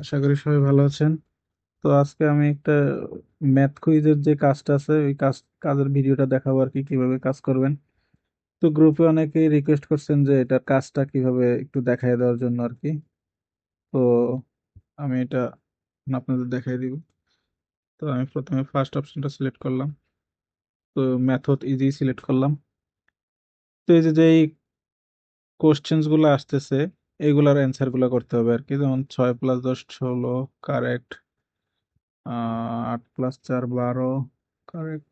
আশা করি সবাই ভালো আছেন। তো আজকে আমি একটা ম্যাথ কুইজের যে কাজটা আছে ওই কাজের ভিডিওটা দেখাবো আর কি, কিভাবে কাজ করবেন। তো গ্রুপে অনেকেই রিকোয়েস্ট করছেন যে এটার কাজটা কিভাবে একটু দেখাই দেওয়ার জন্য আর কি। তো আমি এটা আপনাদের দেখাই দিব। তো আমি প্রথমে ফার্স্ট অপশনটা সিলেক্ট করলাম। তো মেথড ইজি সিলেক্ট করলাম। তো এই যে যেই কোশ্চেন্স গুলো আসতেছে এইগুলার অ্যান্সার গুলো করতে হবে আর কি, যেমন 6+10 16 কারেক্ট, 8+4 12 কারেক্ট,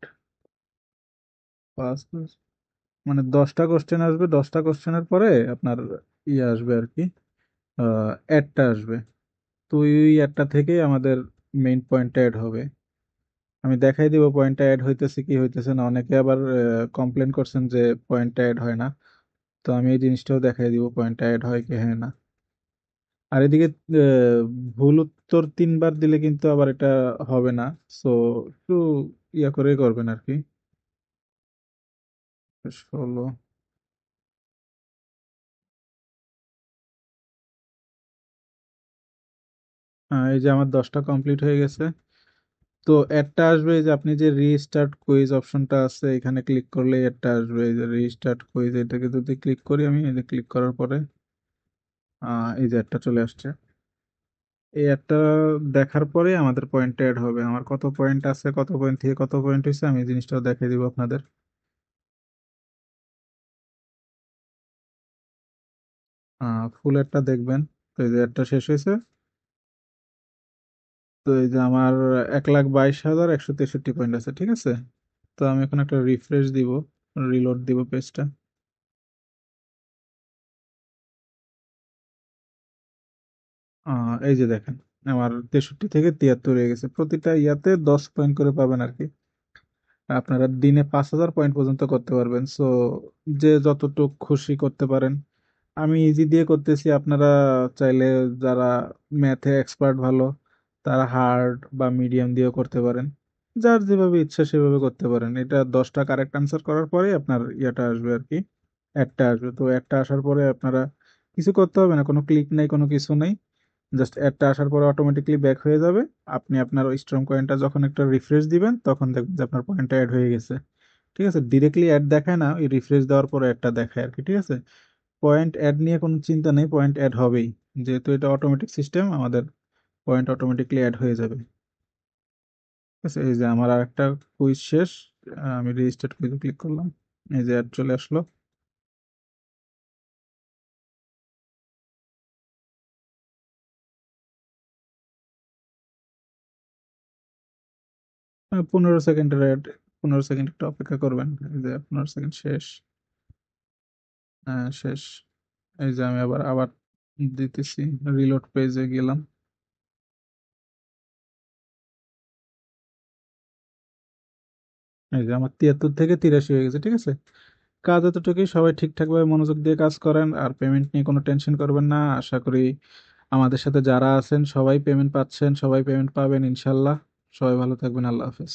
পাঁচ মানে 10টা কোশ্চেন আসবে, 10টা কোশ্চেনের পরে আপনার ইয়ে আসবে আর কি, অ্যাডটা আসবে। তো ওই অ্যাডটা থেকে আমাদের মেইন পয়েন্টটা অ্যাড হবে। আমি দেখাই দিব পয়েন্টটা অ্যাড হইতেছে কি হইতেছে না, অনেকে আবার কমপ্লেন করছেন যে পয়েন্টটা অ্যাড হয় না। তো আমি এই জিনিসটাও দেখাই দিব পয়েন্টটা অ্যাড হয় কি হয় না। আর এদিকে আহ, ভুল উত্তর 3বার দিলে কিন্তু আবার এটা হবে না। সো একটু ইয়া করে করবেন আর কি। 16, এই যে আমার 10টা কমপ্লিট হয়ে গেছে। তো একটা আসবে এই যে আপনি যে রিস্টার্ট কুইজ অপশনটা আছে এখানে ক্লিক করলে একটা আসবে, এই যে রিস্টার্ট কুইজ, এটাকে যদি ক্লিক করি আমি, এই যে ক্লিক করার পরে এই যে একটা চলে আসছে। এই একটা দেখার পরে আমাদের পয়েন্ট অ্যাড হবে। আমার কত পয়েন্ট আছে, কত পয়েন্ট থেকে কত পয়েন্ট হয়েছে আমি এই জিনিসটাও দেখিয়ে দিব আপনাদের। ফুল একটা দেখবেন। তো এই যে একটা শেষ হয়েছে। তো এই যে আমার 1,22,163 পয়েন্ট আছে, ঠিক আছে। তো আমি এখন একটা রিফ্রেশ দিব, রিলোড দিব পেজটা। এই যে দেখেন, আমার 63 থেকে 73 হয়ে গেছে। প্রতিটা ইয়াতে 10 পয়েন্ট করে পাবেন আর কি। আপনারা দিনে 5,000 পয়েন্ট পর্যন্ত করতে পারবেন। সো যে যতটুকু খুশি করতে পারেন। আমি ইজি দিয়ে করতেছি, আপনারা চাইলে যারা ম্যাথে এক্সপার্ট ভালো তারা হার্ড বা মিডিয়াম দিয়েও করতে পারেন। যার যেভাবে ইচ্ছা সেভাবে করতে পারেন। এটা 10টা কারেক্ট আনসার করার পরে আপনার ইয়েটা আসবে আর কি, একটা আসবে। তো একটা আসার পরে আপনারা কিছু করতে হবে না, কোনো ক্লিক নাই, কোনো কিছু নাই। জাস্ট অ্যাডটা আসার পরে অটোমেটিকলি ব্যাক হয়ে যাবে। আপনি আপনার ওই স্ট্রং পয়েন্টটা যখন একটা রিফ্রেশ দিবেন তখন দেখবেন যে আপনার পয়েন্টটা অ্যাড হয়ে গেছে। ঠিক আছে, ডিরেক্টলি অ্যাড দেখায় না, ওই রিফ্রেশ দেওয়ার পরে অ্যাডটা দেখায় আর কি। ঠিক আছে, পয়েন্ট অ্যাড নিয়ে কোনো চিন্তা নেই, পয়েন্ট অ্যাড হবেই। যেহেতু এটা অটোমেটিক সিস্টেম, আমাদের পয়েন্ট অটোমেটিকলি অ্যাড হয়ে যাবে। ঠিক আছে, এই যে আমার আর একটা কুইজ শেষ। আমি রেজিস্টার্ড কুইজে ক্লিক করলাম, এই যে অ্যাড চলে আসলো। 15 সেকেন্ডের অ্যাড, 15 সেকেন্ড একটু অপেক্ষা করবেন। এই যে 15 সেকেন্ড শেষ। শেষ। এই যে আমি আবার আবার দিতেছি, রিলোড পেজে গেলাম। এই যে আমার 73 থেকে 83 হয়ে গেছে। ঠিক আছে, কাজ এতটুকুই। সবাই ঠিকঠাক ভাবে মনোযোগ দিয়ে কাজ করেন আর পেমেন্ট নিয়ে কোনো টেনশন করবেন না। আশা করি আমাদের সাথে যারা আছেন সবাই পেমেন্ট পাচ্ছেন, সবাই পেমেন্ট পাবেন ইনশাল্লাহ। সবাই ভালো থাকবেন, আল্লাহ হাফেজ।